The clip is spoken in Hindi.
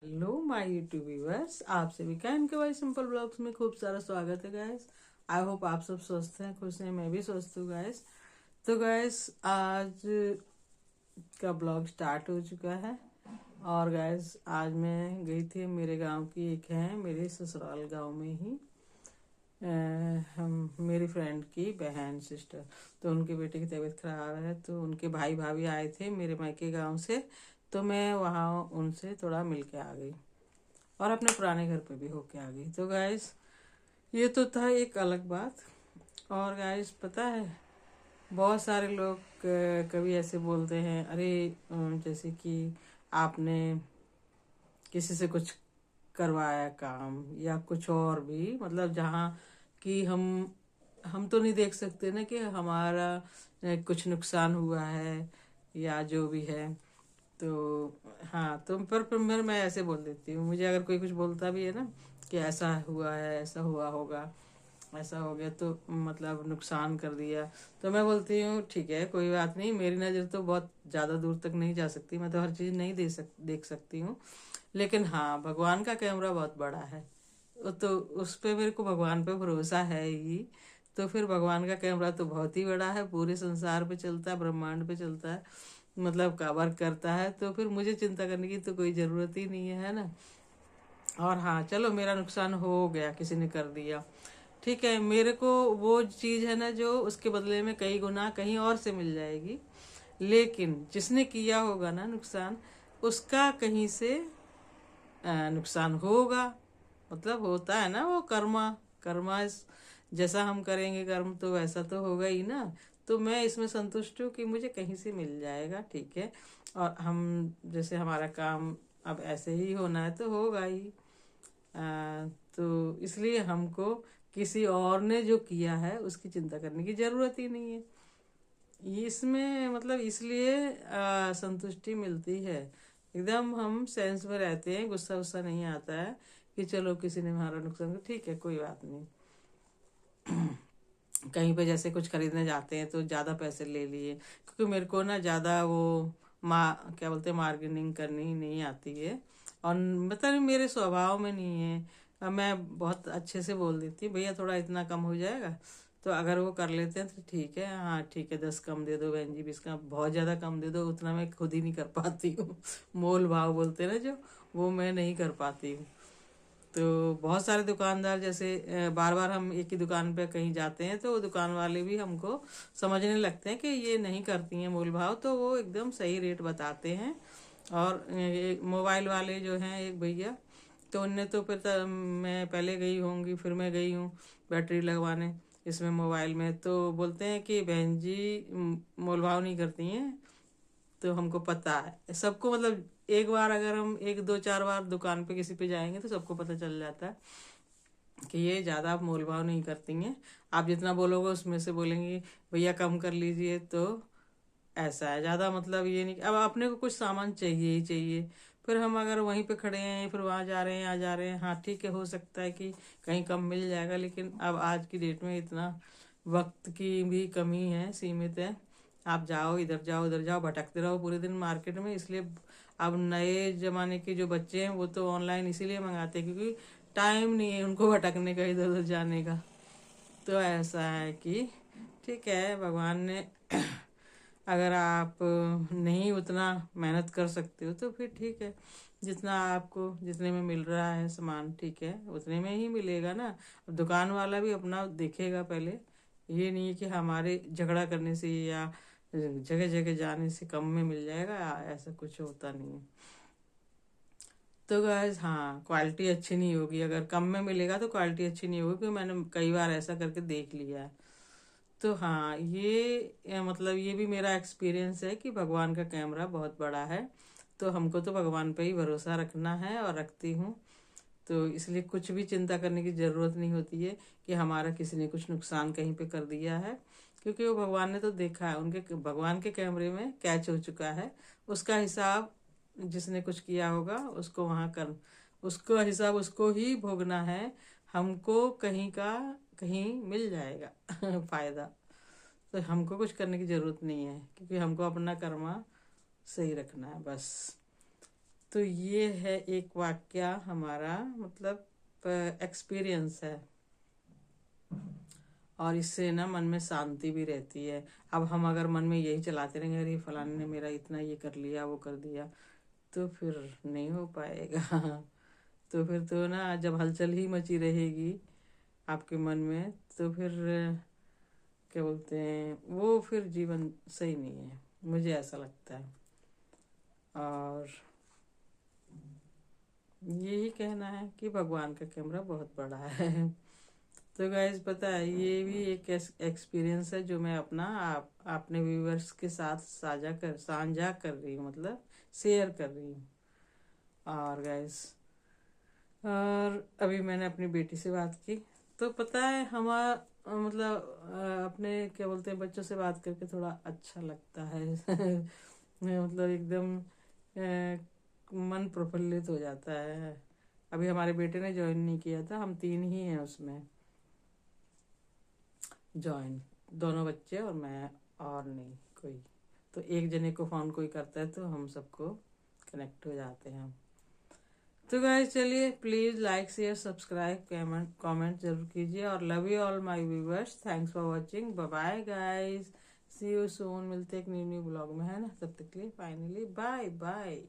हेलो माय यूट्यूब व्यूअर्स, आप सभी का इनके भाई सिंपल ब्लॉग्स में खूब सारा स्वागत है गाइस। आई होप आप सब स्वस्थ हैं, खुश हैं, मैं भी स्वस्थ हूँ गाइस। तो गाइस आज का ब्लॉग स्टार्ट हो चुका है और गाइस आज मैं गई थी मेरे गांव की एक है मेरे ससुराल गांव में ही हम मेरी फ्रेंड की बहन सिस्टर, तो उनके बेटे की तबीयत खराब है तो उनके भाई भाभी आए थे मेरे मायके गांव से। तो मैं वहाँ उनसे थोड़ा मिल के आ गई और अपने पुराने घर पे भी होके आ गई। तो गाइस ये तो था एक अलग बात। और गाइस पता है बहुत सारे लोग कभी ऐसे बोलते हैं, अरे जैसे कि आपने किसी से कुछ करवाया काम या कुछ और भी, मतलब जहाँ कि हम तो नहीं देख सकते ना कि हमारा कुछ नुकसान हुआ है या जो भी है। तो हाँ, तो पर मैं ऐसे बोल देती हूँ, मुझे अगर कोई कुछ बोलता भी है ना कि ऐसा हुआ है, ऐसा हुआ होगा, ऐसा हो गया तो मतलब नुकसान कर दिया, तो मैं बोलती हूँ ठीक है कोई बात नहीं, मेरी नज़र तो बहुत ज़्यादा दूर तक नहीं जा सकती, मैं तो हर चीज़ नहीं देख सकती हूँ। लेकिन हाँ, भगवान का कैमरा बहुत बड़ा है, वो तो उस पे मेरे को भगवान पे भरोसा है ही। तो फिर भगवान का कैमरा तो बहुत ही बड़ा है, पूरे संसार पे चलता है, ब्रह्मांड पे चलता है, मतलब कवर करता है, तो फिर मुझे चिंता करने की तो कोई ज़रूरत ही नहीं है ना। और हाँ चलो, मेरा नुकसान हो गया, किसी ने कर दिया, ठीक है, मेरे को वो चीज़ है ना जो उसके बदले में कई गुना कहीं और से मिल जाएगी। लेकिन जिसने किया होगा ना नुकसान, उसका कहीं से नुकसान होगा। मतलब होता है ना वो कर्मा, कर्मा जैसा हम करेंगे कर्म तो वैसा तो होगा ही ना। तो मैं इसमें संतुष्ट हूँ कि मुझे कहीं से मिल जाएगा, ठीक है। और हम जैसे हमारा काम अब ऐसे ही होना है तो होगा ही। तो इसलिए हमको किसी और ने जो किया है उसकी चिंता करने की जरूरत ही नहीं है। इसमें मतलब इसलिए संतुष्टि मिलती है, एकदम हम सेंस में रहते हैं, गुस्सा गुस्सा नहीं आता है कि चलो किसी ने हमारा नुकसान किया, ठीक है कोई बात नहीं। कहीं पे जैसे कुछ खरीदने जाते हैं तो ज़्यादा पैसे ले लिए, क्योंकि मेरे को ना ज़्यादा वो क्या बोलते हैं, मार्केटिंग करनी नहीं आती है, और पता नहीं मेरे स्वभाव में नहीं है। मैं बहुत अच्छे से बोल देती हूँ, भैया थोड़ा इतना कम हो जाएगा, तो अगर वो कर लेते हैं तो ठीक है, हाँ ठीक है 10 कम दे दो बहन जी, 20 का बहुत ज़्यादा कम दे दो, उतना मैं खुद ही नहीं कर पाती हूँ। मोल भाव बोलते हैं ना जो, वो मैं नहीं कर पाती हूँ। तो बहुत सारे दुकानदार जैसे बार बार हम एक ही दुकान पे कहीं जाते हैं तो वो दुकान वाले भी हमको समझने लगते हैं कि ये नहीं करती हैं मोल भाव, तो वो एकदम सही रेट बताते हैं। और मोबाइल वाले जो हैं एक भैया, तो उनने तो फिर मैं पहले गई होंगी, फिर मैं गई हूँ बैटरी लगवाने इसमें मोबाइल में, तो बोलते हैं कि बहन जी मोल भाव नहीं करती हैं। तो हमको पता है सबको, मतलब एक बार अगर हम एक दो चार बार दुकान पे किसी पे जाएंगे तो सबको पता चल जाता है कि ये ज़्यादा आप मोल भाव नहीं करती हैं। आप जितना बोलोगे उसमें से बोलेंगी भैया कम कर लीजिए, तो ऐसा है ज़्यादा, मतलब ये नहीं अब अपने को कुछ सामान चाहिए ही चाहिए। फिर हम अगर वहीं पे खड़े हैं, फिर वहाँ जा रहे हैं, यहाँ जा रहे हैं, हाँ ठीक है हो सकता है कि कहीं कम मिल जाएगा, लेकिन अब आज की डेट में इतना वक्त की भी कमी है, सीमित है। आप जाओ इधर जाओ उधर जाओ, भटकते रहो पूरे दिन मार्केट में, इसलिए अब नए जमाने के जो बच्चे हैं वो तो ऑनलाइन इसीलिए मंगाते हैं क्योंकि टाइम नहीं है उनको भटकने का, इधर उधर जाने का। तो ऐसा है कि ठीक है, भगवान ने अगर आप नहीं उतना मेहनत कर सकते हो तो फिर ठीक है, जितना आपको जितने में मिल रहा है सामान, ठीक है उतने में ही मिलेगा ना। अब दुकान वाला भी अपना देखेगा पहले, ये नहीं है कि हमारे झगड़ा करने से या जगह जगह जाने से कम में मिल जाएगा, ऐसा कुछ होता नहीं है। तो गाइस हाँ, क्वालिटी अच्छी नहीं होगी, अगर कम में मिलेगा तो क्वालिटी अच्छी नहीं होगी, क्योंकि मैंने कई बार ऐसा करके देख लिया है। तो हाँ ये मतलब ये भी मेरा एक्सपीरियंस है कि भगवान का कैमरा बहुत बड़ा है, तो हमको तो भगवान पे ही भरोसा रखना है और रखती हूँ। तो इसलिए कुछ भी चिंता करने की ज़रूरत नहीं होती है कि हमारा किसी ने कुछ नुकसान कहीं पे कर दिया है, क्योंकि वो भगवान ने तो देखा है, उनके भगवान के कैमरे में कैच हो चुका है। उसका हिसाब जिसने कुछ किया होगा उसको वहाँ कर, उसका हिसाब उसको ही भोगना है। हमको कहीं का कहीं मिल जाएगा फायदा। तो हमको कुछ करने की ज़रूरत नहीं है, क्योंकि हमको अपना कर्मा सही रखना है बस। तो ये है एक वाक्या हमारा मतलब एक्सपीरियंस है, और इससे ना मन में शांति भी रहती है। अब हम अगर मन में यही चलाते रहेंगे, अरे फलाने ने मेरा इतना ये कर लिया वो कर दिया, तो फिर नहीं हो पाएगा। तो फिर तो ना जब हलचल ही मची रहेगी आपके मन में, तो फिर क्या बोलते हैं वो फिर जीवन सही नहीं है, मुझे ऐसा लगता है। और यही कहना है कि भगवान का कैमरा बहुत बड़ा है। तो गाइस पता है ये भी एक एक्सपीरियंस है जो मैं अपना अपने व्यूवर्स के साथ साझा कर रही हूँ, मतलब शेयर कर रही हूँ। और गाइस, और अभी मैंने अपनी बेटी से बात की, तो पता है हमारा मतलब अपने क्या बोलते हैं बच्चों से बात करके थोड़ा अच्छा लगता है। मतलब एकदम मन प्रफुल्लित हो जाता है। अभी हमारे बेटे ने ज्वाइन नहीं किया था, हम 3 ही हैं उसमें ज्वाइन, दोनों बच्चे और मैं, और नहीं कोई। तो एक जने को फोन कोई करता है तो हम सबको कनेक्ट हो जाते हैं हम। तो गाइस चलिए, please like share subscribe comment जरूर कीजिए, और love you all my viewers, thanks for watching, bye bye guys, see you soon, मिलते एक न्यू ब्लॉग में, है ना, तब तक के लिए फाइनली बाय बाय।